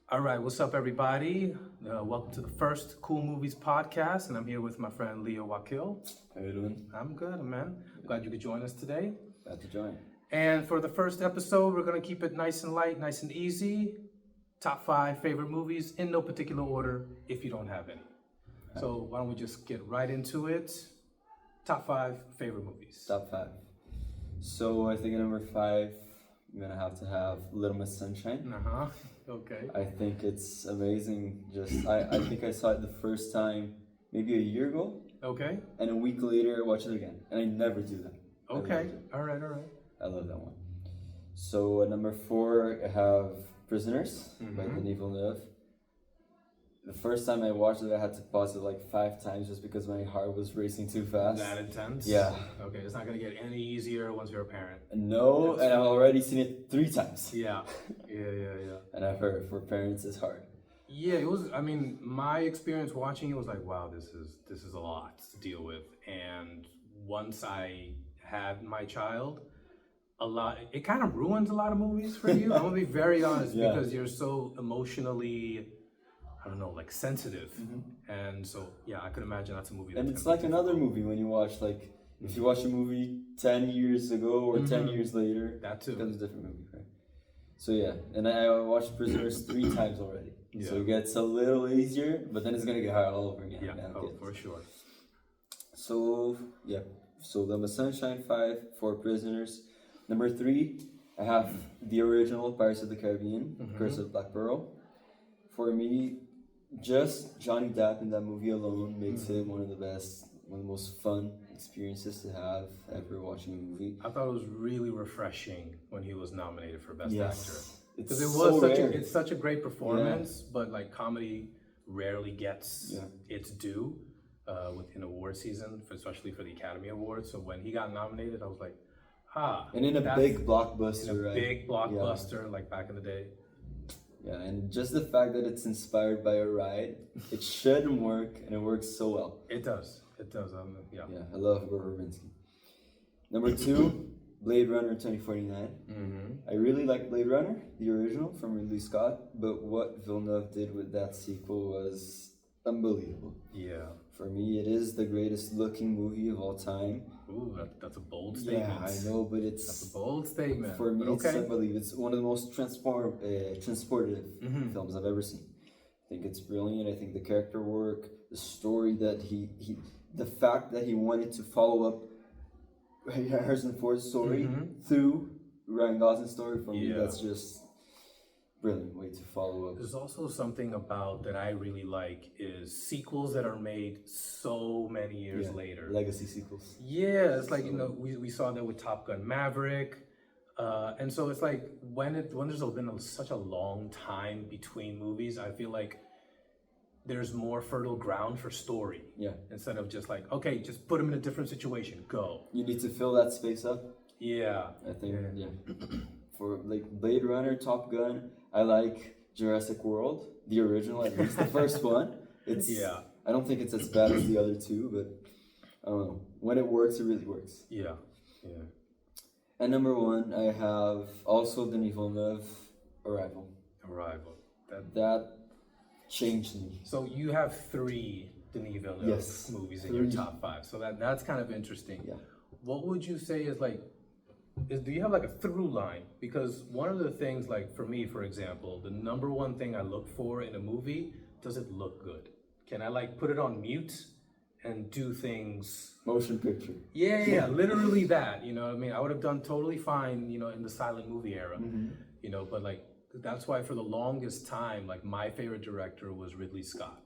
All right, what's up, everybody? Welcome to the first Cool Movies podcast, and I'm here with my friend Leo Wakil. How you doing? I'm good, man. Glad you could join us today. Glad to join. And for the first episode, we're gonna keep it nice and light, nice and easy. Top 5 favorite movies in no particular order, if you don't have any. So why don't we just get right into it? Top 5 favorite movies. Top 5. So I think at number 5, I'm gonna have to have Little Miss Sunshine. Okay. I think it's amazing. I think I saw it the first time maybe a year ago, Okay. and a week later I watched it again. And I never do that. Okay. All right. I love that one. So at number 4, I have Prisoners by Mhm. Denis Villeneuve. The first time I watched it, I had to pause it like 5 times just because my heart was racing too fast. That intense? Yeah. Okay, it's not gonna get any easier once you're a parent. No, and I've already seen it 3 times. Yeah. And I've heard for parents it's hard. Yeah, it was. I mean, my experience watching it was like, wow, this is a lot to deal with. And once I had my child, it kind of ruins a lot of movies for you. I'm gonna be very honest Yeah. because you're so emotionally, I don't know, like sensitive. And so, yeah, I could imagine that's a movie. And That's it's gonna like be another difficult. movie when you watch, like, if you watch a movie 10 years ago or 10 years later, That it too. becomes a different movie, right? So yeah, and I watched Prisoners 3 times already. So Yeah. it gets a little easier, but then it's gonna get hard all over again. Yeah, Now, oh, kids. for sure. So yeah, so Little Miss Sunshine 5, 4 Prisoners. Number 3, I have the original Pirates of the Caribbean, Curse of Black Pearl. For me, just Johnny Depp in that movie alone makes it one of the best, one of the most fun experiences to have ever watching a movie. I thought it was really refreshing when he was nominated for Best Actor. It's Because it was so such rare. it's such a great performance, but like comedy rarely gets Yeah. its due within award season, especially for the Academy Awards. So when he got nominated, I was like, And in a that's- big blockbuster, in a right? big blockbuster like back in the day. Yeah, and just the fact that it's inspired by a ride, it shouldn't work, and it works so well. It does. Yeah. Yeah, I love Gore Verbinski. Number 2, Blade Runner 2049. Mm-hmm. I really like Blade Runner, the original from Ridley Scott, but what Villeneuve did with that sequel was unbelievable. Yeah. For me, it is the greatest looking movie of all time. Ooh, that's a bold statement. Yeah, I know, but That's a bold statement. for me, but it's unbelievable. It's one of the most transportive films I've ever seen. I think it's brilliant. I think the character work, the story that the fact that he wanted to follow up Harrison Ford's story through Ryan Gosling's story, for me, that's just brilliant way to follow up. There's also something about that I really like is sequels that are made so many years later. Legacy sequels. Yeah, it's like, we saw that with Top Gun Maverick. And so it's like when there's been such a long time between movies, I feel like there's more fertile ground for story. Yeah. Instead of just like, okay, just put them in a different situation, go. You need to fill that space up. Yeah. I think, For like Blade Runner, Top Gun, I like Jurassic World, the original, at least the first one. I don't think it's as bad as the other 2, but I don't know. When it works, it really works. Yeah. And number 1, I have also Denis Villeneuve, Arrival. That changed me. So you have 3 Denis Villeneuve movies in your top 5. So that's kind of interesting. Yeah. What would you say is like, do you have like a through line? Because one of the things, like for me, for example, the number one thing I look for in a movie, does it look good? Can I like put it on mute and do things? Motion picture. Yeah, literally that. You know what I mean? I would have done totally fine, in the silent movie era. But like, that's why for the longest time, like my favorite director was Ridley Scott.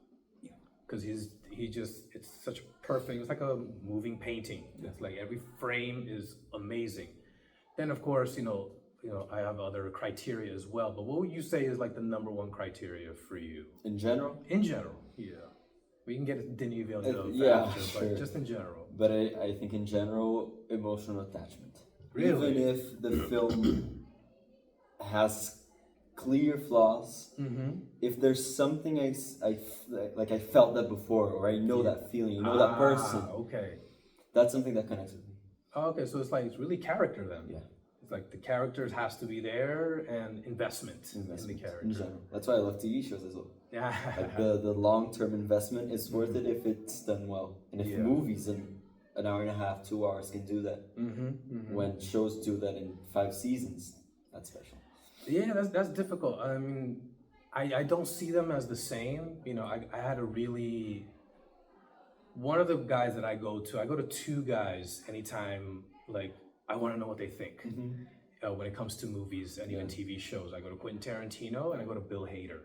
Because it's such perfect, it's like a moving painting. It's like every frame is amazing. Then of course, I have other criteria as well, but what would you say is like the number one criteria for you? In general? In general, yeah. We can get Denis Villeneuve after, but just in general. But I think in general, emotional attachment. Really? Even if the film has clear flaws, if there's something I felt that before, or I know that feeling, that person, Okay. that's something that connects with me. Okay, so it's really character then. Yeah. like the characters has to be there and investment in the In character. general. That's why I love TV shows as well. Yeah. Like the long-term investment is worth it if it's done well. And if Yeah. movies in an hour and a half, 2 hours can do that, when shows do that in 5 seasons, that's special. Yeah, that's difficult. I mean, I don't see them as the same. You know, I had a really one of the guys that I go to 2 guys anytime, like, I want to know what they think when it comes to movies and even TV shows. I go to Quentin Tarantino and I go to Bill Hader.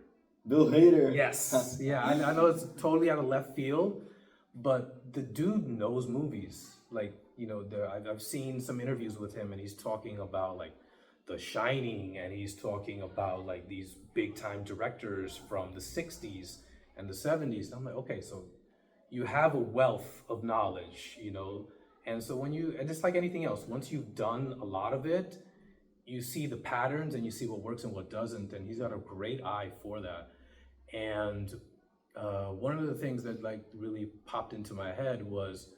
Bill Hader. Yes. Yeah, I know it's totally out of left field, but the dude knows movies. Like, you know, I've seen some interviews with him and he's talking about like The Shining, and he's talking about like these big time directors from the 60s and the 70s. And I'm like, okay, so you have a wealth of knowledge, you know, and so when and just like anything else, once you've done a lot of it, you see the patterns and you see what works and what doesn't, and he's got a great eye for that. And one of the things that like really popped into my head was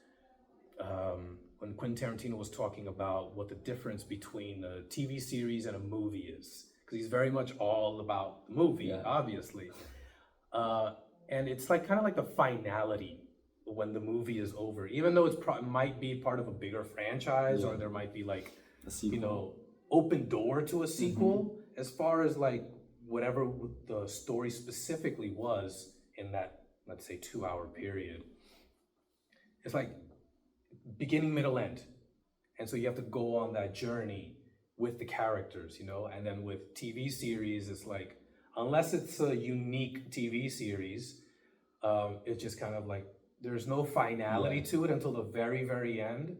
when Quentin Tarantino was talking about what the difference between a TV series and a movie is, because he's very much all about the movie, obviously. And it's like kind of like the finality when the movie is over, even though it's might be part of a bigger franchise, or there might be like, you know, open door to a sequel, as far as like whatever the story specifically was in that, let's say, 2-hour period. It's like beginning, middle, end. And so you have to go on that journey with the characters, you know, and then with TV series, it's like, unless it's a unique TV series, it's just kind of like, there's no finality to it until the very, very end.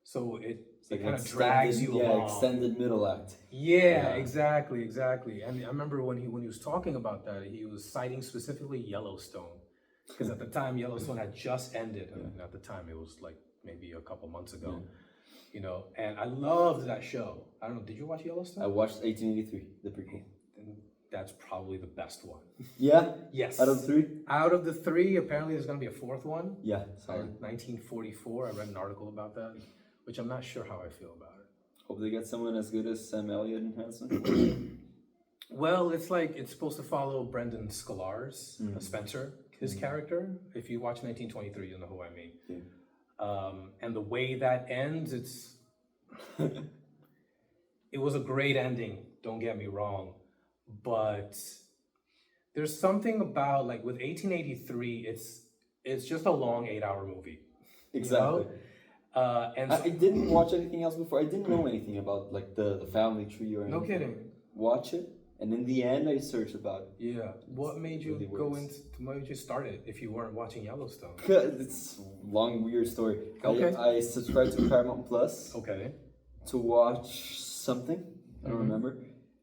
So it kind of drags you along. Extended middle act. Yeah, exactly. And I remember when he was talking about that, he was citing specifically Yellowstone, because at the time Yellowstone had just ended. I mean, at the time it was like maybe a couple months ago, you know. And I loved that show. I don't know. Did you watch Yellowstone? I watched 1883, the prequel. And that's probably the best one. Yeah. Yes. Out of the 3. Out of the 3, apparently there's going to be a 4th one. Yeah. Sorry. 1944. I read an article about that, which I'm not sure how I feel about it. Hope they get someone as good as Sam Elliott and Hanson. Well, it's like it's supposed to follow Brendan Scolars, Spencer, his character. If you watch 1923, you'll know who I mean. Yeah. And the way that ends, it was a great ending. Don't get me wrong, but there's something about like with 1883, it's just a long 8-hour movie. Exactly. You know? And so, I didn't watch anything else before. I didn't know anything about like the family tree or anything. No kidding. Watch it, and in the end, I searched about it. Yeah. What made you Why did you start it if you weren't watching Yellowstone? It's a long, weird story. Okay. I subscribed to Paramount Plus. Okay. To watch something. I don't remember.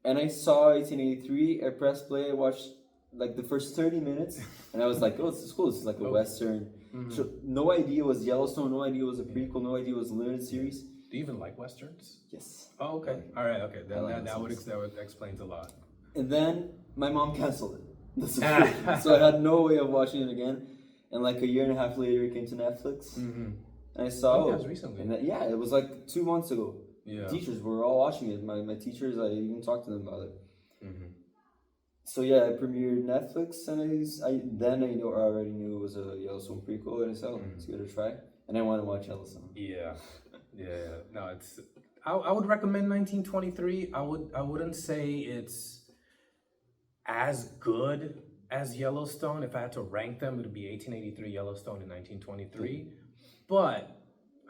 And I saw 1883. I pressed play. I watched like the first 30 minutes, and I was like, "Oh, this is cool. This is like a western." So no idea it was Yellowstone. No idea it was a prequel. No idea it was a limited series. Do you even like westerns? Yes. Oh, okay. All right. Okay. Then like that explains a lot. And then my mom canceled it. The subscription. So I had no way of watching it again. And like a year and a half later, it came to Netflix. And I saw. it was recently. And then, it was like 2 months ago. Yeah. Teachers were all watching it. My teachers, I even talked to them about it. So yeah, I premiered Netflix, and I already knew it was a Yellowstone prequel, and I said, let's give it a try. And I want to watch Yellowstone. Yeah. No, it's. I would recommend 1923. I wouldn't say it's as good as Yellowstone. If I had to rank them, it would be 1883, Yellowstone, and 1923. But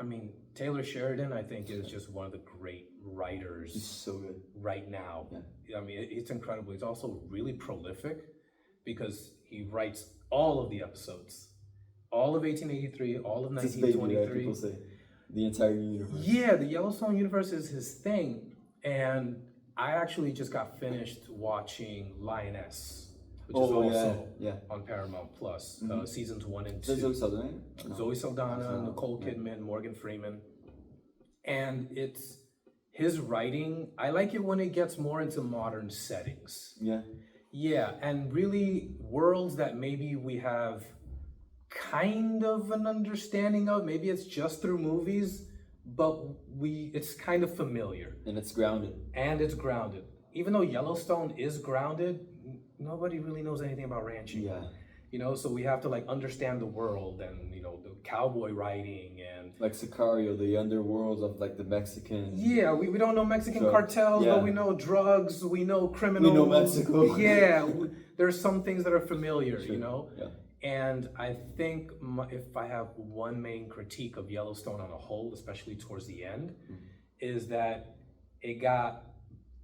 I mean, Taylor Sheridan, I think, is just one of the great writers. He's so good right now. Yeah. I mean, it's incredible. He's also really prolific because he writes all of the episodes, all of 1883, all of 1923. Baby, right? People say the entire universe. Yeah, the Yellowstone universe is his thing, and I actually just got finished watching Lioness, which is also on Paramount Plus, seasons 1 and 2. Zoe Saldana? Zoe Saldana, Nicole Kidman, Morgan Freeman. And it's his writing. I like it when it gets more into modern settings. Yeah, and really worlds that maybe we have kind of an understanding of. Maybe it's just through movies, but it's kind of familiar. And it's grounded. And it's grounded. Even though Yellowstone is grounded, nobody really knows anything about ranching. Yeah. You know, so we have to like understand the world and, you know, the cowboy riding and like Sicario, the underworld of like the Mexican. Yeah, we don't know Mexican cartels, yeah. but we know drugs, we know criminals. We know Mexico. Yeah, there's some things that are familiar, Sure. you know? Yeah. And I think if I have one main critique of Yellowstone on a whole, especially towards the end, is that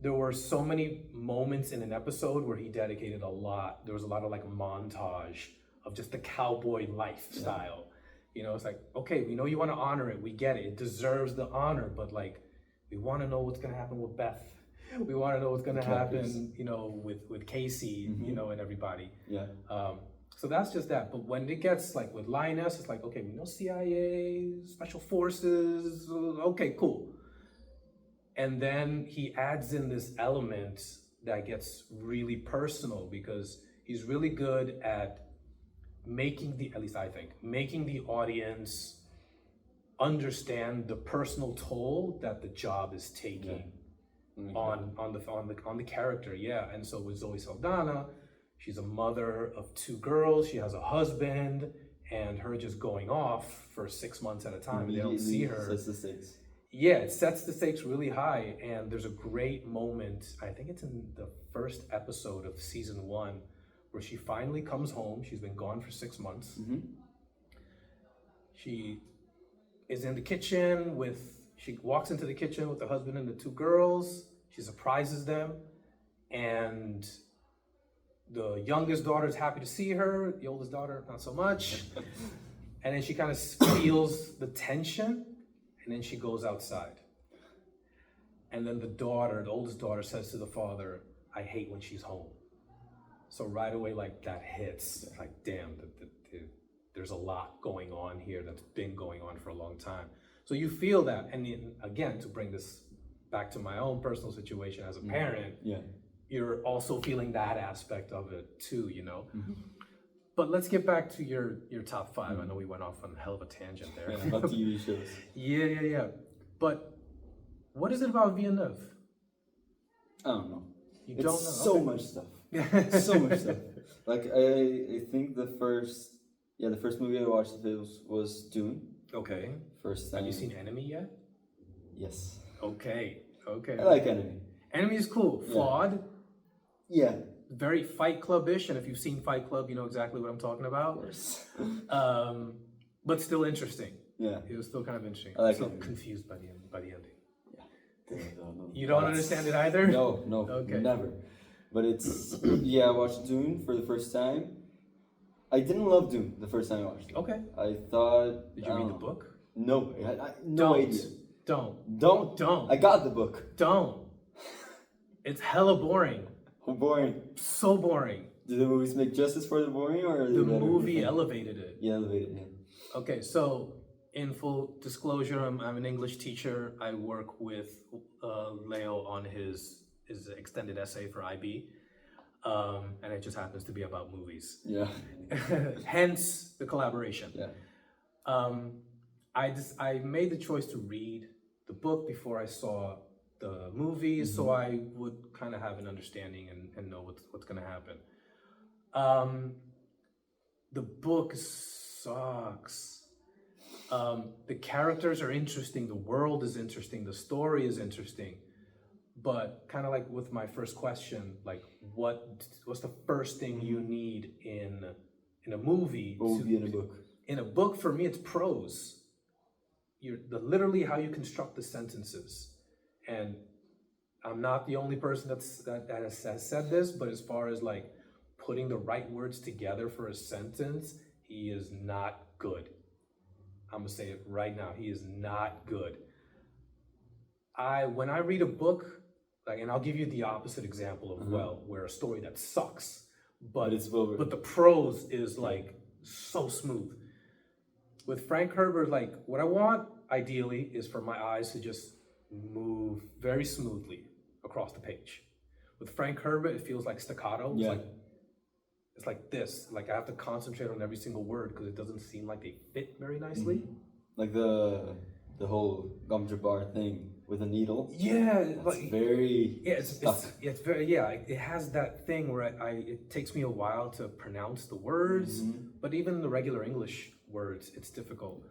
there were so many moments in an episode where he dedicated a lot. There was a lot of like montage of just the cowboy lifestyle. Yeah. You know, it's like, okay, we know you want to honor it. We get it. It deserves the honor, but like, we want to know what's going to happen with Beth. We want to know what's going to happen, you know, with Casey, you know, and everybody. Yeah. So that's just that. But when it gets like with Lioness, it's like, okay, we know CIA, Special Forces. Okay, cool. And then he adds in this element that gets really personal because he's really good at at least I think, making the audience understand the personal toll that the job is taking on the character. Yeah, and so with Zoe Saldana, she's a mother of 2 girls. She has a husband, and her just going off for 6 months at a time. They don't see her. Sets the stakes. Yeah, it sets the stakes really high, and there's a great moment, I think it's in the first episode of season 1, where she finally comes home. She's been gone for 6 months. She is in the kitchen she walks into the kitchen with her husband and the 2 girls. She surprises them, and the youngest daughter is happy to see her, the oldest daughter, not so much. And then she kind of feels the tension. And then she goes outside. And then the oldest daughter says to the father, I hate when she's home. So right away, like that hits, like, damn, there's a lot going on here that's been going on for a long time. So you feel that. And again, to bring this back to my own personal situation as a parent, you're also feeling that aspect of it too, you know? But let's get back to your top 5. I know we went off on a hell of a tangent there. Yeah, about TV shows. Yeah. But what is it about Villeneuve? I don't know. You don't know? So much stuff. So much stuff. Like I think the first movie I watched of his was Dune. Okay. First time. Have you seen Enemy yet? Yes. Okay. I like Enemy. Enemy is cool. Flawed. Yeah. Very Fight Club-ish, and if you've seen Fight Club, you know exactly what I'm talking about. Of course. But still interesting. Yeah. It was still kind of interesting. I like so it. Confused by the ending. Yeah. You don't understand it either? No, Okay. Never. But it's I watched Dune for the first time. I didn't love Dune the first time I watched it. Okay. I thought. Did you read the book? No, no idea. Don't. I got the book. Don't. It's hella boring. Boring. So boring. Do the movies make justice for the boring, or the movie elevated it? Yeah, elevated. Yeah. Okay, so in full disclosure, I'm an English teacher. I work with Leo on his extended essay for IB, and it just happens to be about movies. Yeah. Hence the collaboration. Yeah. I made the choice to read the book before I saw the movie, so I would kind of have an understanding and know what's going to happen. The book sucks. The characters are interesting, the world is interesting, the story is interesting, but kind of like with my first question, like what's the first thing you need in a movie? What would be in a book? In a book, for me, it's prose. Literally how you construct the sentences. And I'm not the only person that has said this, but as far as like putting the right words together for a sentence, he is not good. I'm gonna say it right now. He is not good. When I read a book, like, and I'll give you the opposite example of where a story that sucks, but the prose is like so smooth. With Frank Herbert, like what I want ideally is for my eyes to just move very smoothly across the page. With Frank Herbert, it feels like staccato. Yeah. It's like this. Like I have to concentrate on every single word because it doesn't seem like they fit very nicely. Like the the whole gum jabar thing with a needle. Yeah, It's like very yeah, it's very yeah. It has that thing where it takes me a while to pronounce the words, but even the regular English words, it's difficult.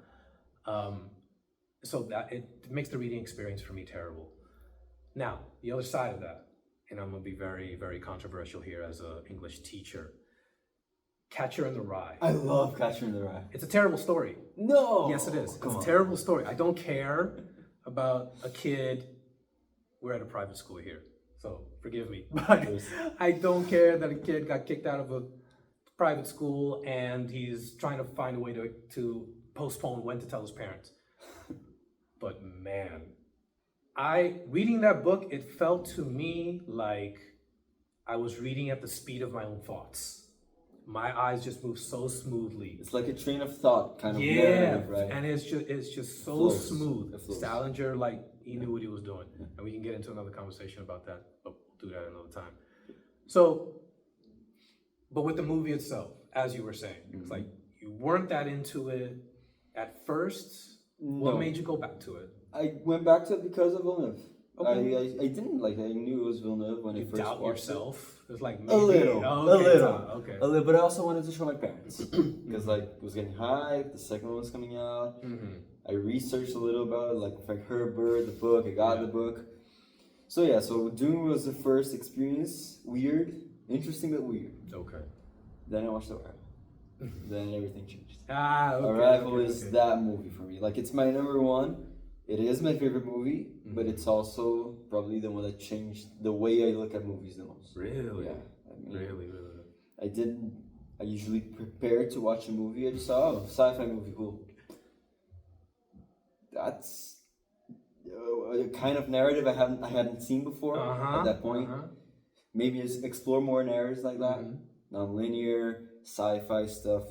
So that it makes the reading experience for me terrible. Now, the other side of that, and I'm gonna be very, very controversial here as an English teacher. Catcher in the Rye. I love Catcher in the Rye. It's a terrible story. No. Yes, it is. Come It's on. a terrible story. I don't care about a kid. We're at a private school here, so forgive me. But I don't care that a kid got kicked out of a private school and he's trying to find a way to postpone when to tell his parents. But man, reading that book, it felt to me like I was reading at the speed of my own thoughts. My eyes just move so smoothly. It's like a train of thought kind of Yeah, narrative, right? and it's just so flows. smooth. It flows. Salinger, like he knew what he was doing, and we can get into another conversation about that, but we'll do that another time. So, but with the movie itself, as you were saying, it's like you weren't that into it at first. What No. made you go back to it? I went back to it because of Villeneuve. Okay. I didn't like. I knew it was Villeneuve when I You first doubt watched yourself? It's like it. maybe, A little, oh, a okay, little, okay. a little. But I also wanted to show my parents because like it was getting hyped. The second one was coming out. I researched a little about it, like Frank Herbert, the book. I got the book. So yeah, so Dune was the first experience. Weird, interesting but weird. Okay. Then I watched Arrival. Then everything changed. Okay. Arrival is that movie for me. Like it's my number one. It is my favorite movie, but it's also probably the one that changed the way I look at movies the most. Really? Yeah. I mean, Really. I usually prepare to watch a movie. I just saw, sci-fi movie, cool. That's a kind of narrative I hadn't seen before at that point. Maybe just explore more narratives like that. Non-linear, sci-fi stuff.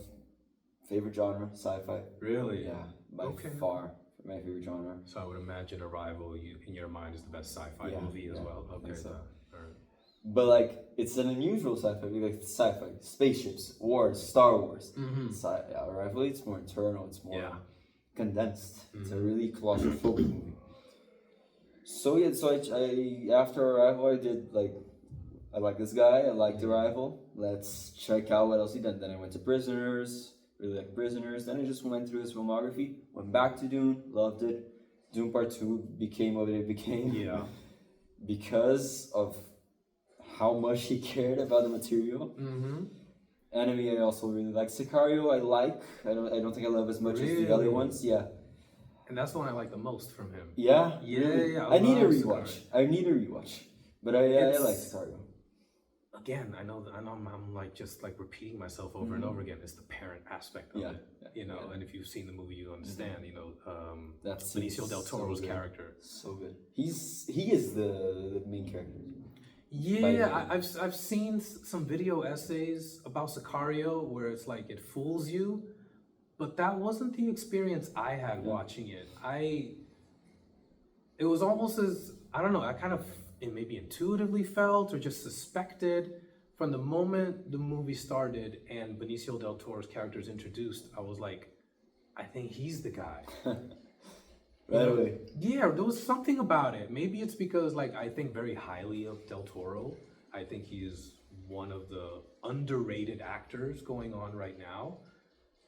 Favorite genre, sci-fi. Really? Yeah, by far my favorite genre. So I would imagine Arrival, in your mind, is the best sci-fi movie as well. Okay, so. All right. But like, it's an unusual sci-fi. Like sci-fi, spaceships, wars, Star Wars. Arrival, it's more internal. It's more condensed. It's a really claustrophobic movie. So yeah, so I after Arrival, I did like, I like this guy. I liked Arrival. Let's check out what else he done. Then I went to Prisoners. Really like Prisoners. Then I just went through his filmography. Went back to Dune. Loved it. Dune Part 2 became what it became. Yeah. Because of how much he cared about the material. Enemy, I also really like. Sicario, I like. I don't think I love as much as the other ones. Yeah. And that's the one I like the most from him. Yeah. Yeah, really? yeah. I need a love rewatch. Sicario. I need a rewatch. But I like Sicario. Again, I know I'm like just like repeating myself over and over again. It's the parent aspect of it, you know. And if you've seen the movie, you understand. You know, that's Benicio del Toro's character. So good. He is the main character. Yeah, I've seen some video essays about Sicario where it's like it fools you, but that wasn't the experience I had watching it. It was almost as, I don't know, I kind of maybe intuitively felt or just suspected from the moment the movie started and Benicio del Toro's character is introduced. I was like, I think he's the guy. Right away. Yeah, there was something about it. Maybe it's because like I think very highly of Del Toro. I think he's one of the underrated actors going on right now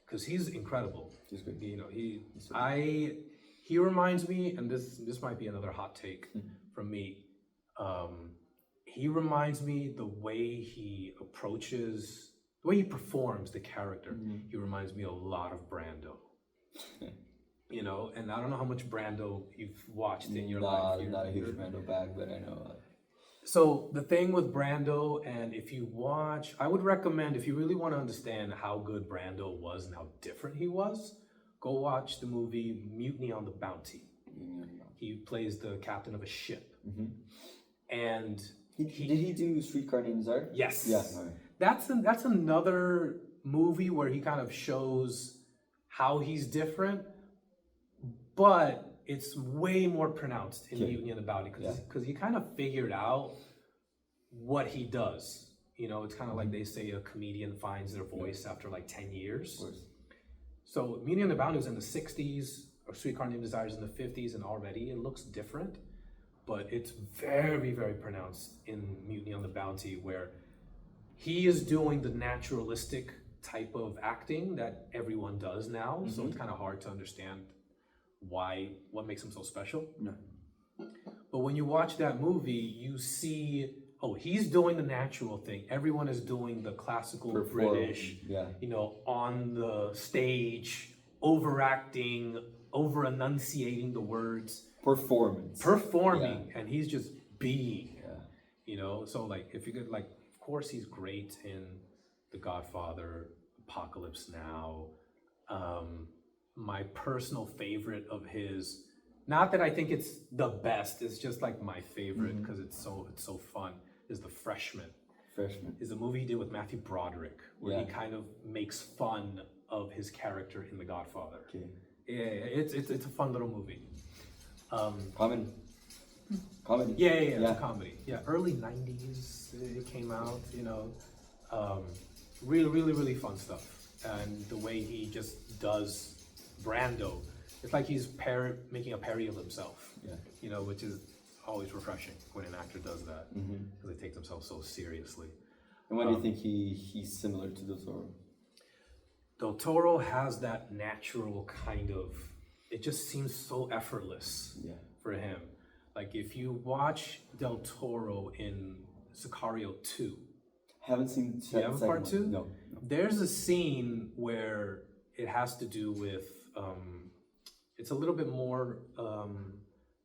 because he's incredible. He's good. You know, he reminds me, and this might be another hot take from me. He reminds me the way he approaches, the way he performs the character. He reminds me a lot of Brando. You know, and I don't know how much Brando you've watched in your life. Not a huge Brando bag, but I know. So the thing with Brando, and if you watch, I would recommend, if you really want to understand how good Brando was and how different he was, go watch the movie Mutiny on the Bounty. He plays the captain of a ship. And did he do Streetcar Named Desire? Yes. Yeah. Right. That's another movie where he kind of shows how he's different, but it's way more pronounced in Mutiny on the Bounty because he kind of figured out what he does. You know, it's kind of like they say a comedian finds their voice after like 10 years. So Mutiny on the Bounty was in the 60s, or Streetcar Named Desire is in the 50s, and already it looks different, but it's very, very pronounced in Mutiny on the Bounty, where he is doing the naturalistic type of acting that everyone does now. So it's kind of hard to understand what makes him so special. No. But when you watch that movie, you see, oh, he's doing the natural thing. Everyone is doing the classical British, on the stage, overacting, over enunciating the words. Performing, and he's just being. So like, if you could, like, of course he's great in The Godfather, Apocalypse Now. My personal favorite of his, not that I think it's the best, it's just like my favorite because it's so fun, is The Freshman. Is a movie he did with Matthew Broderick, where he kind of makes fun of his character in The Godfather. It's a fun little movie. Comedy. Yeah, it's a comedy. Yeah, early 90s it came out, really fun stuff. And the way he just does Brando, it's like he's making a parody of himself, which is always refreshing when an actor does that, because they take themselves so seriously. And why do you think he's similar to Del Toro? Del Toro has that natural kind of, it just seems so effortless for him. Like if you watch Del Toro in Sicario 2. Haven't seen you have part 2? No. There's a scene where it has to do with, it's a little bit more,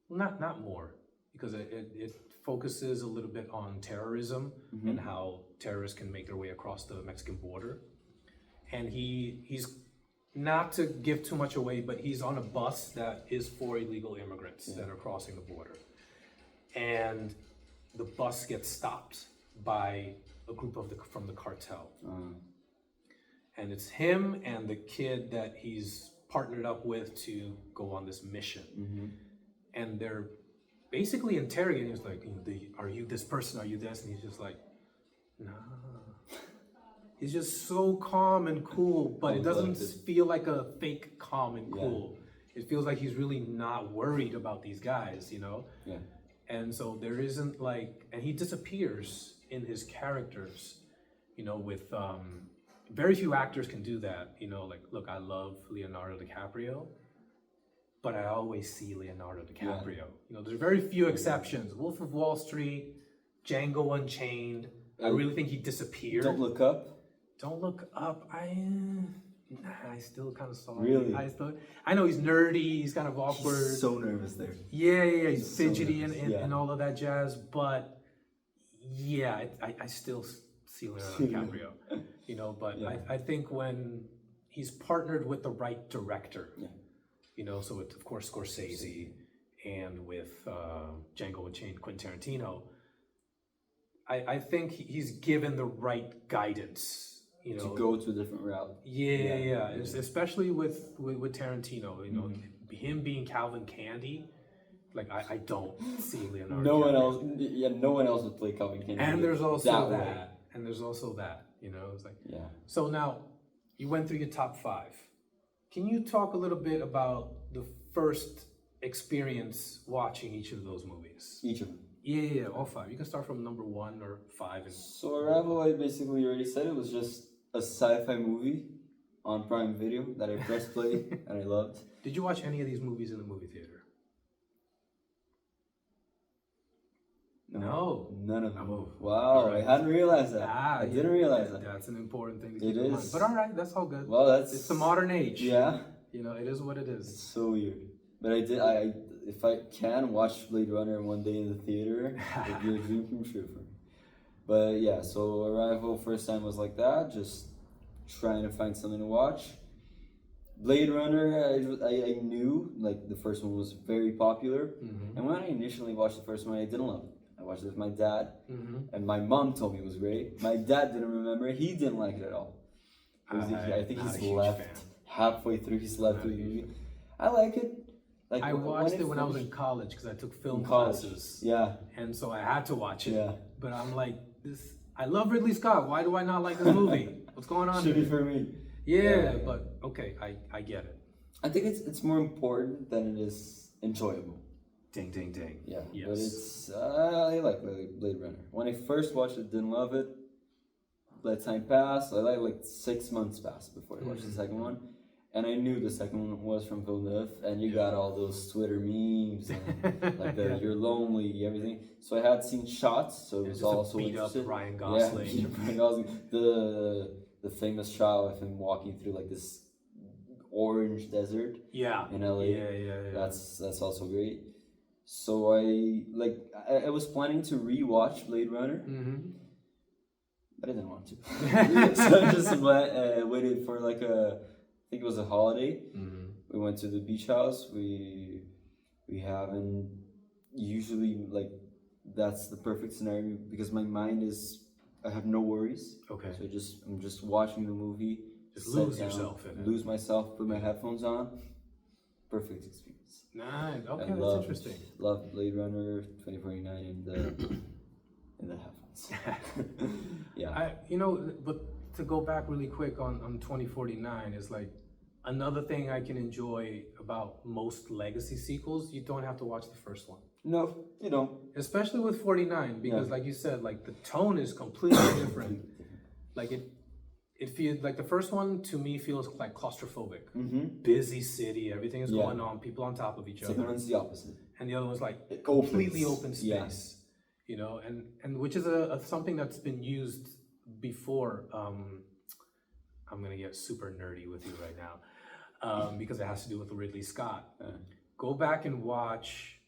not more, because it focuses a little bit on terrorism and how terrorists can make their way across the Mexican border. And he's, not to give too much away, but he's on a bus that is for illegal immigrants that are crossing the border. And the bus gets stopped by a group from the cartel. And it's him and the kid that he's partnered up with to go on this mission. And they're basically interrogating him. He's like, are you this person? Are you this? And he's just like, nah. He's just so calm and cool, but it doesn't feel like a fake calm and cool. It feels like he's really not worried about these guys, And so there isn't like, and he disappears in his characters, with very few actors can do that. Like, look, I love Leonardo DiCaprio, but I always see Leonardo DiCaprio. There's very few exceptions. Wolf of Wall Street, Django Unchained. I really think he disappeared. Don't Look Up. Don't Look Up. I still kind of saw it. Really? I know he's nerdy. He's kind of awkward. He's so nervous there. Yeah. He's fidgety and all of that jazz. But I still see Leonardo DiCaprio. But I think when he's partnered with the right director, so with, of course, Scorsese and with Django Unchained, Quentin Tarantino, I think he's given the right guidance. To go to a different route. Yeah. Especially with Tarantino, him being Calvin Candy, like I don't see Leonardo. No one else would play Calvin Candy. And there's also that. It's like, So now you went through your top 5. Can you talk a little bit about the first experience watching each of those movies? Each of them. Yeah, all 5. You can start from number 1 or 5. So Arrival, I basically already said it was just a sci-fi movie on Prime Video that I pressed play and I loved. Did you watch any of these movies in the movie theater? No. None of them. Oh. Wow, right. I hadn't realized that. I didn't realize that. That's an important thing to keep in mind. But all right, that's all good. Well, it's the modern age. Yeah. It is what it is. It's so weird. But if I can watch Blade Runner one day in the theater, it'd be a dream come true for me. But yeah, so Arrival first time was like that, just trying to find something to watch. Blade Runner, I knew, like, the first one was very popular. And when I initially watched the first one, I didn't love it. I watched it with my dad, and my mom told me it was great. My dad didn't remember it. He didn't like it at all. I think he's left halfway through. He's left through the movie. I like it. Like, I watched it when I was in college because I took film classes. Yeah. And so I had to watch it. Yeah. But I'm like, I love Ridley Scott. Why do I not like this movie? What's going on Should here? be for me. Yeah, but okay, I get it. I think it's more important than it is enjoyable. Ding, ding, ding. Yeah, Yes. but it's I like Blade Runner. When I first watched it, didn't love it. Let time pass. I like 6 months passed before I watched the second one, and I knew the second one was from Villeneuve, and you got all those Twitter memes and like the you're lonely, everything. So I had seen shots, so it was also beat up interesting. Ryan Gosling. Yeah, Ryan Gosling. The famous shot of him walking through like this orange desert Yeah. in LA. Yeah. That's also great. So I was planning to rewatch Blade Runner, but I didn't want to. So I just waited for like I think it was a holiday. We went to the beach house. We haven't usually like that's the perfect scenario because my mind is I have no worries. Okay. So I'm just watching the movie. Just lose yourself in it. Lose myself. Put my headphones on. Perfect experience. Nice. Okay, that's interesting. Love Blade Runner 2049 in the headphones. Yeah. But to go back really quick on 2049 is like another thing I can enjoy about most legacy sequels. You don't have to watch the first one. No, you don't. Especially with 49 because like you said, like the tone is completely different. Like it feels like the first one to me feels like claustrophobic. Busy city, everything is going on, people on top of each other. Second one's the opposite. And the other one's like it completely opens. open space. You know, and which is a something that's been used before. I'm gonna get super nerdy with you right now, because it has to do with Ridley Scott. Go back and watch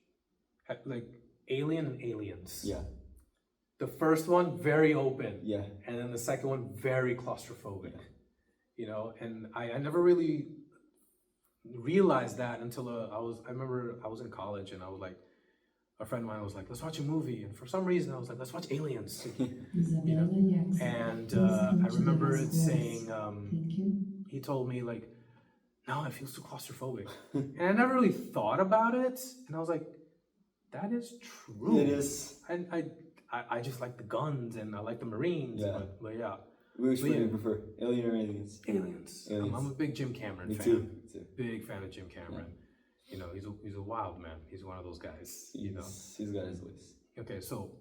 like Alien and Aliens. Yeah. The first one very open. Yeah. And then the second one very claustrophobic. You know, and I never really realized that until I remember I was in college and I was like, a friend of mine was like, let's watch a movie. And for some reason I was like, let's watch Aliens. You know? And I remember it saying, he told me like, no, it feels too claustrophobic. And I never really thought about it. And I was like, that is true. It is. And I just like the guns and I like the Marines. Yeah. But yeah. Which one do you prefer? Alien or Aliens? Aliens. I'm a big Jim Cameron fan. Me too. Big fan of Jim Cameron. You know, he's a wild man. He's one of those guys. He's got his ways. Okay, so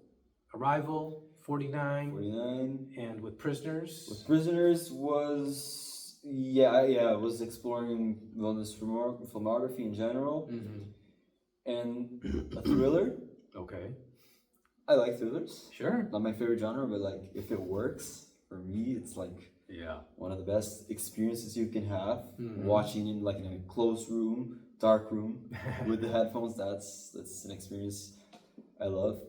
Arrival, 49. 49. And with Prisoners. With Prisoners was was exploring Villeneuve's filmography in general. And a thriller. Okay. I like thrillers. Sure. Not my favorite genre, but like if it works for me, it's like one of the best experiences you can have. Watching in like in a closed room, dark room, with the headphones. That's an experience I love.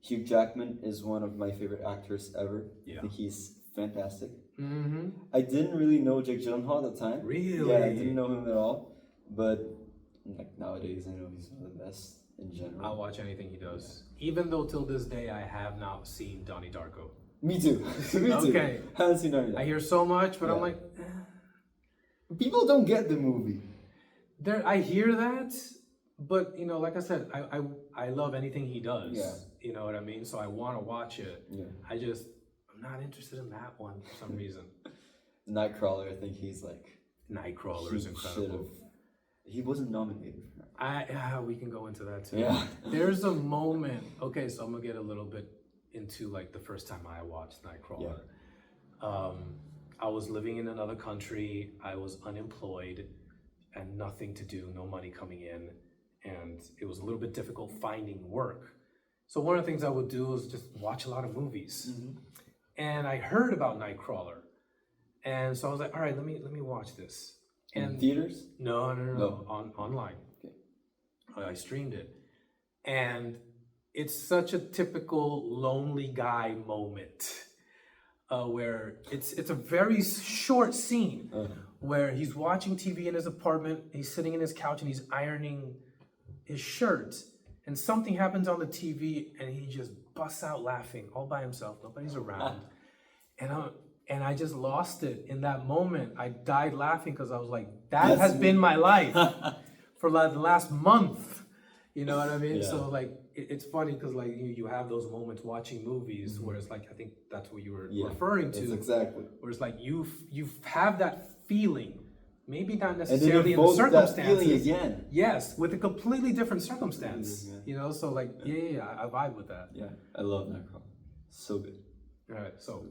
Hugh Jackman is one of my favorite actors ever. I think he's fantastic. I didn't really know Jake Gyllenhaal at the time. Really? Yeah, I didn't know him at all. But like nowadays, I know he's one of the best in general. I'll watch anything he does. Even though till this day I have not seen Donnie Darko. Me too. Me too. Okay. Haven't seen Donnie Darko. I hear so much, but I'm like, people don't get the movie. I hear that, but you know, like I said, I love anything he does. Yeah. You know what I mean? So I want to watch it. Yeah. I'm not interested in that one for some reason. Nightcrawler, I think he's like Nightcrawler is incredible. He wasn't nominated for that. We can go into that too. Yeah. There's a moment. Okay, so I'm gonna get a little bit into like the first time I watched Nightcrawler. I was living in another country. I was unemployed and nothing to do, no money coming in, and it was a little bit difficult finding work. So one of the things I would do was just watch a lot of movies. And I heard about Nightcrawler, and so I was like, all right, let me watch this. And in theaters? No. Online. Okay. I streamed it, and it's such a typical lonely guy moment, where it's a very short scene where he's watching TV in his apartment. He's sitting in his couch and he's ironing his shirt, and something happens on the TV, and he just busts out laughing all by himself. Nobody's around, and I just lost it in that moment. I died laughing because I was like, that has been my life for like the last month. You know what I mean? Yeah. So like, it's funny because like you have those moments watching movies where it's like, I think that's what you were referring to. Exactly. Where it's like you have that feeling maybe not And then necessarily in the evoke that feeling circumstances. again. Yes, with a completely different circumstance. Yeah. You know, so like, yeah, I vibe with that. Yeah, I love Nightcrawler. So good. All right, so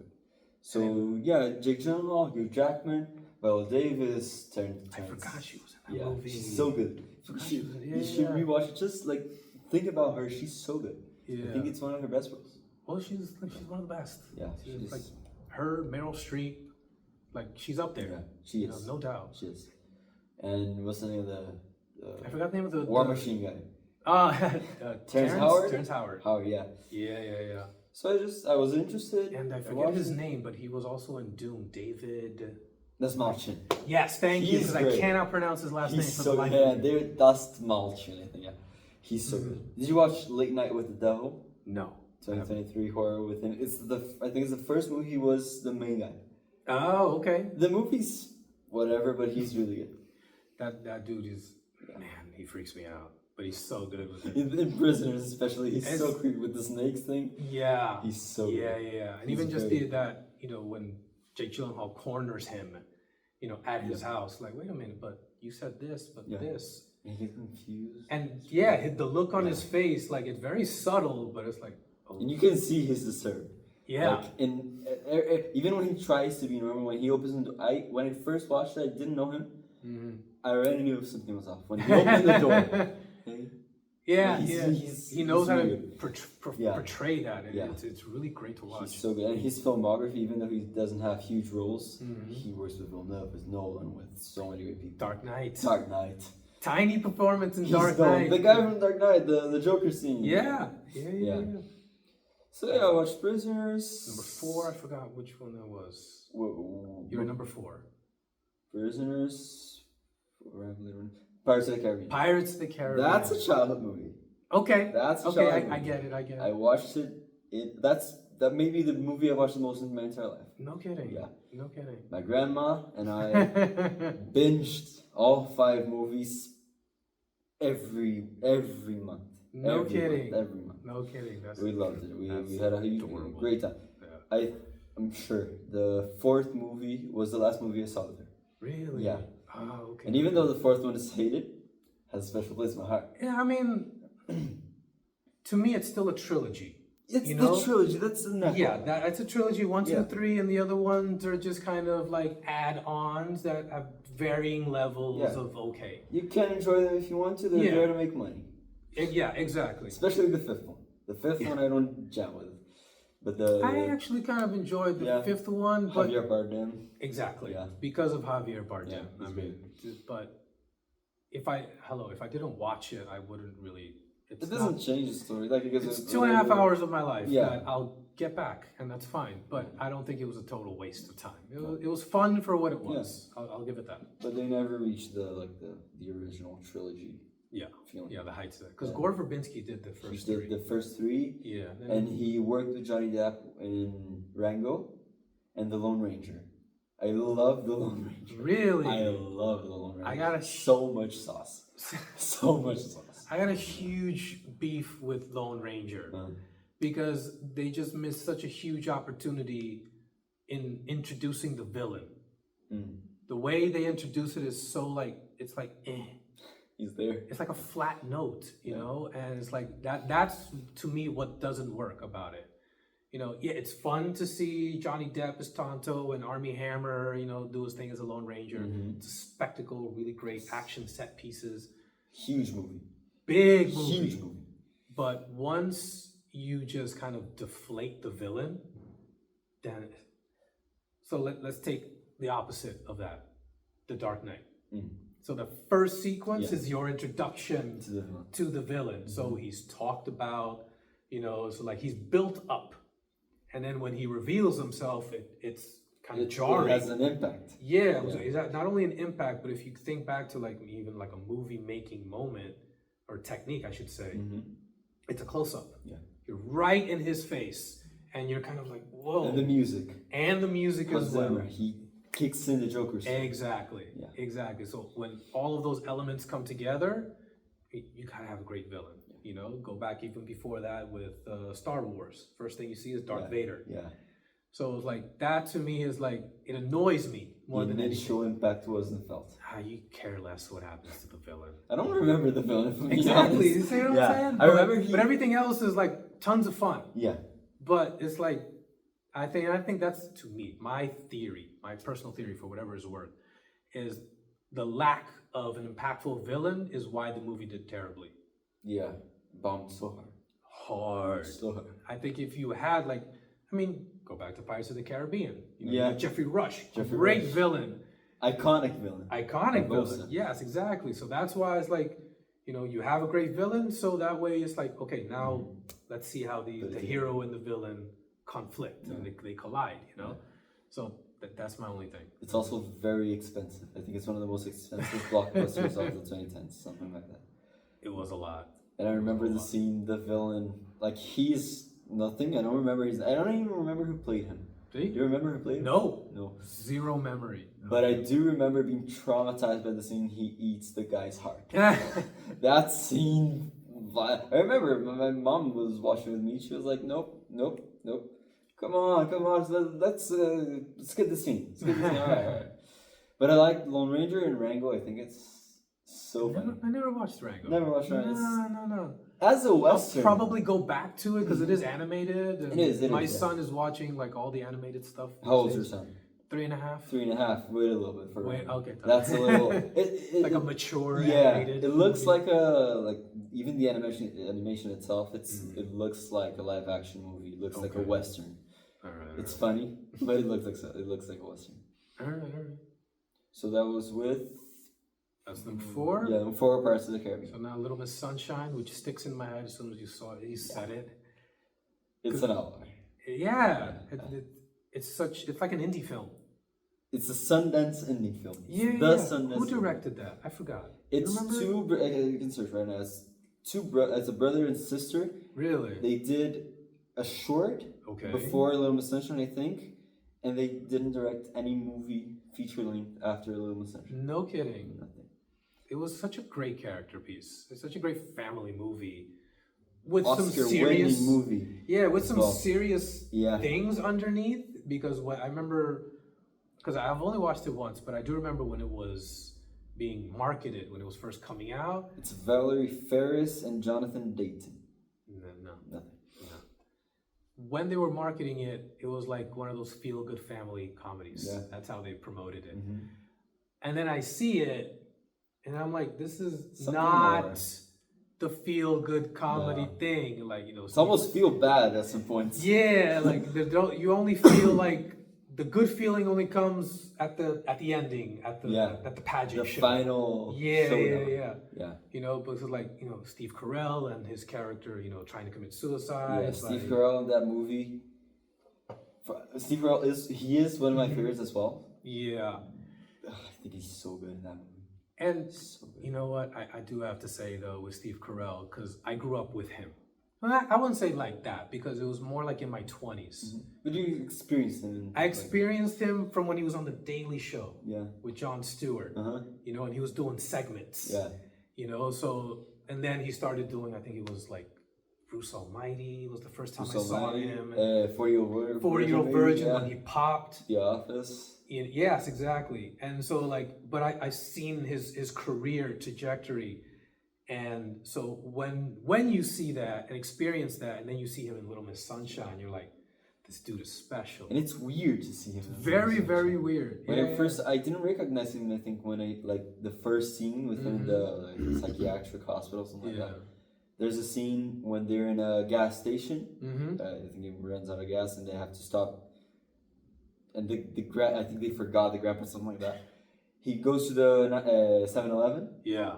So yeah, Jake Gyllenhaal, Hugh Jackman, Viola Davis, Terrence. I forgot she was in that Yeah, movie. she's so good. You should rewatch it. Just like think about her. She's so good. Yeah. I think it's one of her best roles. Well, she's one of the best. Yeah, she's like her, Meryl Streep, like she's up there. Yeah, she is. No doubt. She is. And what's the name of the I forgot the name of the War Machine guy? Terrence Howard. Terrence Howard. Howard, yeah. Yeah. So I was interested. And I forget his name, but he was also in Doom. David. That's Malchin. Yes, thank you, He's because I cannot pronounce his last name. He's For so the life good. of Yeah, me. David Dust Malchin, I think. Yeah, he's so good. Did you watch Late Night with the Devil? No. 2023 horror with him. I think it's the first movie he was the main guy. Oh, okay. The movie's whatever, but he's really good. That dude is, man, he freaks me out. But he's so good with it. In Prisoners especially, he's so creepy with the snakes thing. Yeah. He's so good. good. Yeah. And even just that, when Jake Gyllenhaal corners him, at his house, like, wait a minute, but you said this, but this. And he's confused. And the look on his face, like, it's very subtle, but it's like, oh. And you can see he's disturbed. Yeah. Like, even when he tries to be normal, when he opens the door, when I first watched it, I didn't know him. Mm-hmm. I already knew something was off. When he opened the door. He knows how to portray that, and it's really great to watch. He's so good, and his filmography, even though he doesn't have huge roles, he works with Villeneuve, with Nolan, with so many great people. Dark Knight. Tiny performance in Dark Knight. The guy from Dark Knight, the Joker scene. Yeah. So I watched Prisoners. Number 4, I forgot which one that was. You're number 4. Prisoners. Pirates of the Caribbean. Pirates of the Caribbean. That's a childhood movie. Okay. That's a childhood movie. I get it. I watched it. That may be the movie I watched the most in my entire life. No kidding. Yeah. No kidding. My grandma and I binged all 5 movies every month. Every month. No kidding. We loved it. We had a great time. Yeah. I'm sure the 4th movie was the last movie I saw with her. Really? Yeah. Oh, okay. And even though the 4th one is hated, has a special place in my heart. Yeah, I mean, to me, it's still a trilogy. It's the trilogy. That's the next. Yeah, it's a trilogy. 1, 2, 3, and the other ones are just kind of like add-ons that have varying levels of okay. You can enjoy them if you want to. They're there to make money. Yeah, exactly. Especially the 5th one. The 5th one I don't jam with. But I actually kind of enjoyed the 5th one, but Javier Bardem. Exactly. Yeah. Because of Javier Bardem. Yeah, I mean, but if I didn't watch it, I wouldn't really. It doesn't change the story. Like because it's 2.5 hours of my life that I'll get back, and that's fine. But I don't think it was a total waste of time. It was fun for what it was. Yeah. I'll give it that. But they never reached the original trilogy. Yeah, the heights of that. Because Gore Verbinski did the first 3. He did the first 3. Yeah. And he worked with Johnny Depp in Rango and The Lone Ranger. I love The Lone Ranger. Really? I love The Lone Ranger. So much sauce. So much sauce. I got a huge beef with Lone Ranger because they just missed such a huge opportunity in introducing the villain. The way they introduce it is so it's like He's there. It's like a flat note, you know, and it's like that's to me what doesn't work about it. It's fun to see Johnny Depp as Tonto and Armie Hammer, do his thing as a Lone Ranger. It's a spectacle, really great action set pieces. Huge movie. Big movie. Huge movie. But once you just kind of deflate the villain, then so let's take the opposite of that, The Dark Knight. So the first sequence is your introduction to the villain. So he's talked about, so like he's built up. And then when he reveals himself, it's kind of jarring. It has an impact. Yeah. It's not only an impact, but if you think back to even like a movie making moment or technique, I should say, it's a close-up. Yeah. You're right in his face. And you're kind of like, whoa. And the music. As well. He kicks in the Joker's. Exactly. Yeah. Exactly. So when all of those elements come together, you gotta have a great villain. Go back even before that with Star Wars. First thing you see is Darth Vader. Yeah. So it's like that to me is like it annoys me more the than anything. initial impact wasn't felt. You care less what happens to the villain. I don't remember the villain. If I'm being Exactly. honest. You see what I'm Yeah, saying? I remember But everything else is like tons of fun. Yeah. But it's like, I think that's, to me, my theory, my personal theory for whatever it's worth, is the lack of an impactful villain is why the movie did terribly. Yeah. Bombed so hard. Hard. So hard. I think if you had like, I mean, go back to Pirates of the Caribbean. You know, Yeah. you had Jeffrey Rush, Jeffrey great Rush. villain. Iconic villain. Iconic Barbossa. villain. Yes, exactly. So that's why it's like, you know, you have a great villain, so that way it's like, okay, now let's see how the hero and the villain conflict and they collide, you know? So that's my only thing. It's also very expensive. I think it's one of the most expensive blockbusters of the 2010s, something like that. It was a lot. And I remember the scene, the villain, like he's nothing. I don't even remember who played him. Do you? Do you remember who played him? No. No. Zero memory. But I do remember being traumatized by the scene he eats the guy's heart. Yeah. That scene, I remember my mom was watching with me. She was like, nope. Come on, let's skip the scene. All right. But I like Lone Ranger and Rango. I think it's so funny. I never watched Rango. Never watched Rango. No. As a Western. I'll probably go back to it because it is animated. And It is, my yeah. son is watching like all the animated stuff. How old's your son? 3.5. 3.5. Wait a little bit for Wait, Rango. okay. That's a little. Like a mature yeah, animated. it looks movie. like even the animation itself. It looks like a live action movie. It looks like a Western. All right. It's funny, but it looks like a Western. All right. So that was with. That's number 4. Yeah, 4 Pirates of the Caribbean. So now Little Miss Sunshine, which sticks in my head as soon as you saw it, you said it. It's an outlier. Yeah, it's like an indie film. It's a Sundance indie film. Yeah. Sundance. Who directed that? I forgot. It's you remember? you can search right now. It's it's a brother and sister. Really? They did a short before Little Miss Sunshine, I think, and they didn't direct any movie feature length after Little Miss Sunshine. No kidding. Nothing. It was such a great character piece. It's such a great family movie with Oscar some serious movie. Yeah, with some well. serious Yeah. things underneath. Because what I remember, because I've only watched it once, but I do remember when it was being marketed, when it was first coming out. It's Valerie Ferris and Jonathan Dayton. No. Nothing. When they were marketing it, it was like one of those feel-good family comedies. Yeah. That's how they promoted it. Mm-hmm. And then I see it, and I'm like, this is Something not more. the feel-good comedy thing. Like, you know, It's almost feel bad at some points. yeah, like you only feel like the good feeling only comes at the ending, at the pageant The show. final showdown. Yeah. You know, but it's like, you know, Steve Carell and his character, you know, trying to commit suicide. Yeah, It's Steve like, Carell in that movie. Steve Carell is one of my favorites as well. Yeah. I think he's so good in that movie. And So good. you know what? I do have to say though with Steve Carell, because I grew up with him. Well, I wouldn't say like that, because it was more like in my 20s. But you experienced him. I experienced him from when he was on The Daily Show Yeah. with Jon Stewart. Uh-huh. You know, and he was doing segments. Yeah. You know, so, and then he started doing, I think it was like Bruce Almighty was the first time I saw him. 40-Year-Old 40-Year-Old Virgin, when he popped. The Office. Yes, exactly. And so like, but I've seen his career trajectory. And so when you see that and experience that, and then you see him in Little Miss Sunshine, you're like, this dude is special. And it's weird to see him. Very, very weird. When I didn't recognize him, I think, when the first scene with him in the psychiatric hospital, something like that. There's a scene when they're in a gas station. I think he runs out of gas and they have to stop. And I think they forgot the grandpa, something like that. He goes to the 7-Eleven. Yeah.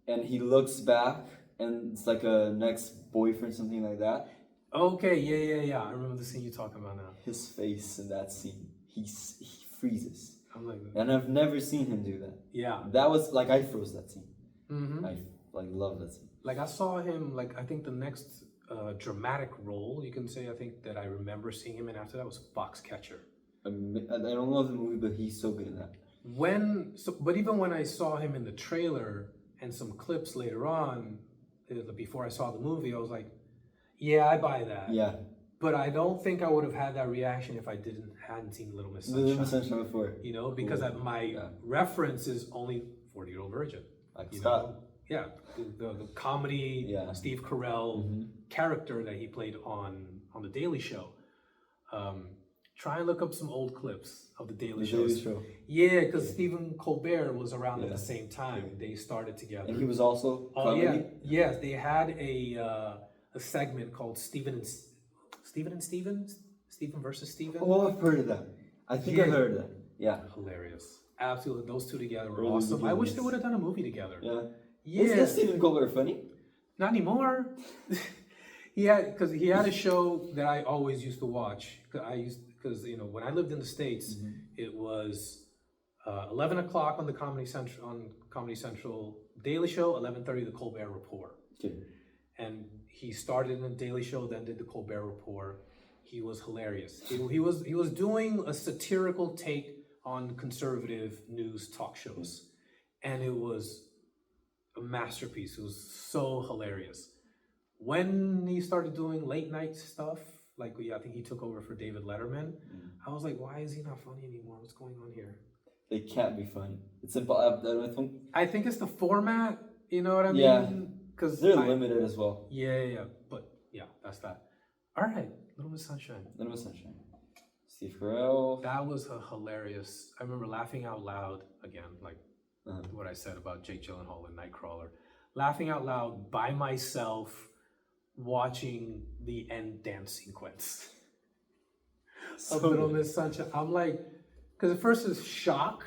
And he looks back, and it's like an ex-boyfriend, something like that. Okay, yeah. I remember the scene you're talking about now. His face in that scene, he freezes. I'm like, And I've never seen him do that. yeah. That was like, I froze that scene. Mm-hmm. I love that scene. Like I saw him, like I think the next dramatic role, you can say, I think that I remember seeing him in after that was Foxcatcher. I don't know the movie, but he's so good in that. But even when I saw him in the trailer and some clips later on, before I saw the movie, I was like, yeah, I buy that. Yeah. but I don't think I would have had that reaction if I hadn't seen Little Miss Sunshine. Little Miss Sunshine before. You know, because my reference is only 40-Year-Old Virgin. Like you Scott. know? Yeah, the comedy Steve Carell character that he played on the Daily Show. Try and look up some old clips of the Daily Show. Yeah, because Stephen Colbert was around at the same time. They started together. And he was also comedy? Yes, they had a segment called Stephen versus Stephen. Oh, I've heard of that. I think I've heard of that. Yeah. Hilarious. Absolutely. Those two together were awesome. I wish they would have done a movie together. Yeah. Yeah. Is Stephen Colbert funny? Not anymore. He had a show that I always used to watch. Because you know, when I lived in the States, it was 11 o'clock on the Comedy Central Daily Show, 11:30 the Colbert Report. Okay. And he started in the Daily Show, then did the Colbert Report. He was hilarious. He was doing a satirical take on conservative news talk shows, and it was a masterpiece. It was so hilarious. When he started doing late night stuff, like I think he took over for David Letterman, I was like, why is he not funny anymore? What's going on here? It can't be funny. It's simple. I think it's the format. You know what I mean? Yeah. Because they're limited as well. Yeah. But yeah, that's that. All right, Little Miss Sunshine. Little Miss Sunshine. Steve Carell. That was hilarious. I remember laughing out loud again, like what I said about Jake Gyllenhaal and Nightcrawler. Laughing out loud by myself, watching the end dance sequence of Little Miss Sunshine. I'm like, because at first it's shock,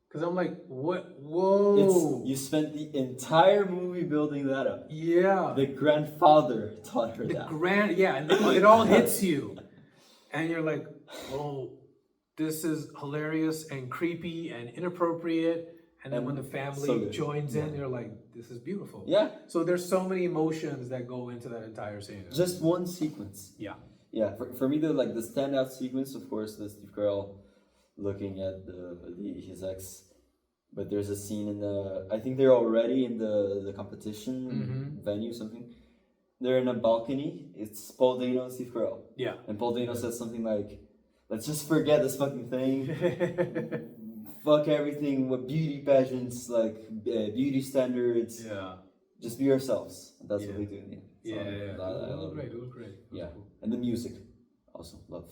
because I'm like, what? Whoa! You spent the entire movie building that up. Yeah. The grandfather taught her that. And it all hits you, and you're like, oh, this is hilarious and creepy and inappropriate. And then when the family joins in, you're like, this is beautiful. Yeah. So there's so many emotions that go into that entire scene. Just one sequence. Yeah. Yeah. For me, the standout sequence, of course, the Steve Carell looking at his ex. But there's a scene I think they're already in the competition venue, something. They're in a balcony. It's Paul Dano and Steve Carell. Yeah. And Paul Dano says something like, let's just forget this fucking thing. Fuck everything with beauty pageants, like beauty standards. Yeah. Just be yourselves. That's what they do in the end. So It was great. Yeah. And the music. Also love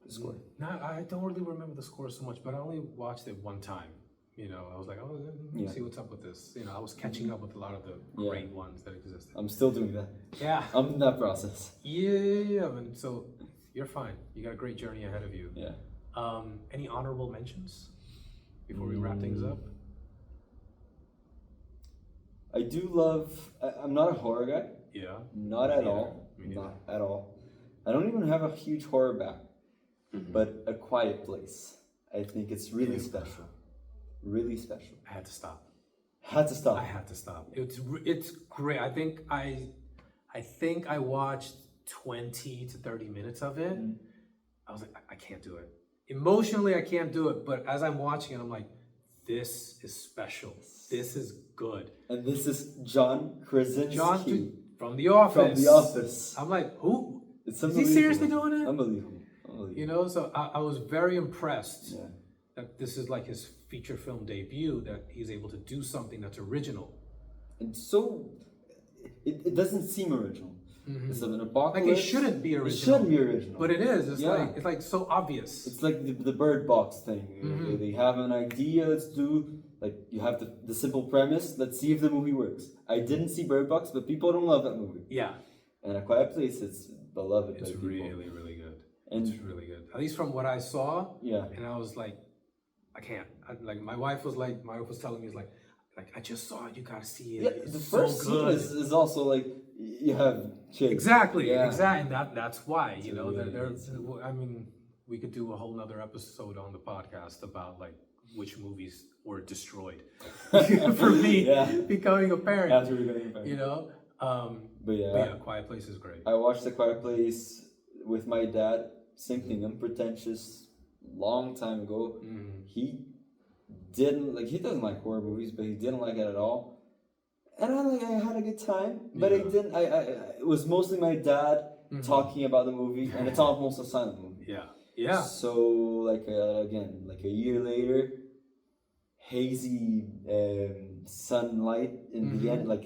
the score. No, I don't really remember the score so much, but I only watched it one time. You know, I was like, oh, let me see what's up with this. You know, I was catching up with a lot of the great ones that existed. I'm still doing that. Yeah. I'm in that process. Yeah. And so you're fine. You got a great journey ahead of you. Yeah. Any honorable mentions before we wrap things up? I do love. I'm not a horror guy. Yeah. Not at all. Not at all. I don't even have a huge horror back. But A Quiet Place. I think it's really special. Really special. I had to stop. I had to stop. It's great. I think I watched 20 to 30 minutes of it. I was like, I can't do it. Emotionally, I can't do it. But as I'm watching it, I'm like, this is special. This is good. And this is John Krasinski. From The Office. From The Office. I'm like, who? Is he seriously doing it? Unbelievable. You know, so I was very impressed that this is like his feature film debut, that he's able to do something that's original. And so, it doesn't seem original. It's an apocalypse. Like it shouldn't be original. It shouldn't be original. But it is. It's like so obvious. It's like the Bird Box thing. They have an idea, let's do, like you have the simple premise, let's see if the movie works. I didn't see Bird Box, but people don't love that movie. Yeah. And A Quiet Place, it's beloved by people. Really, really good. And it's really good. At least from what I saw. Yeah. And I was like, I can't. My wife was telling me, I just saw it, you gotta see it. Yeah, it's the first scene is also like, you have kids. Exactly. And that's why, it's you know, really I mean, we could do a whole nother episode on the podcast about like which movies were destroyed for me becoming a parent. After becoming a parent. You know? But yeah, Quiet Place is great. I watched A Quiet Place with my dad. Same thing, unpretentious, long time ago. He doesn't like horror movies, but he didn't like it at all. And I had a good time, but it was mostly my dad talking about the movie, and it's almost a silent movie. Yeah. Yeah. So like again, like a year later, hazy sunlight in the end, like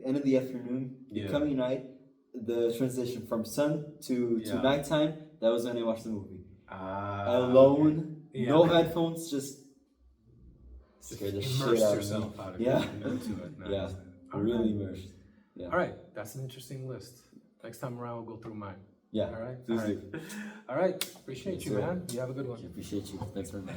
end of the afternoon, becoming night. The transition from sun to nighttime. That was when I watched the movie. Alone, no headphones, just scared the shit out of me. Out of it. Yeah, really immersed. Yeah. All right, that's an interesting list. Next time around, we'll go through mine. Yeah. All right. Please do. All right. Appreciate you, man. You have a good one. Appreciate you. Thanks very much.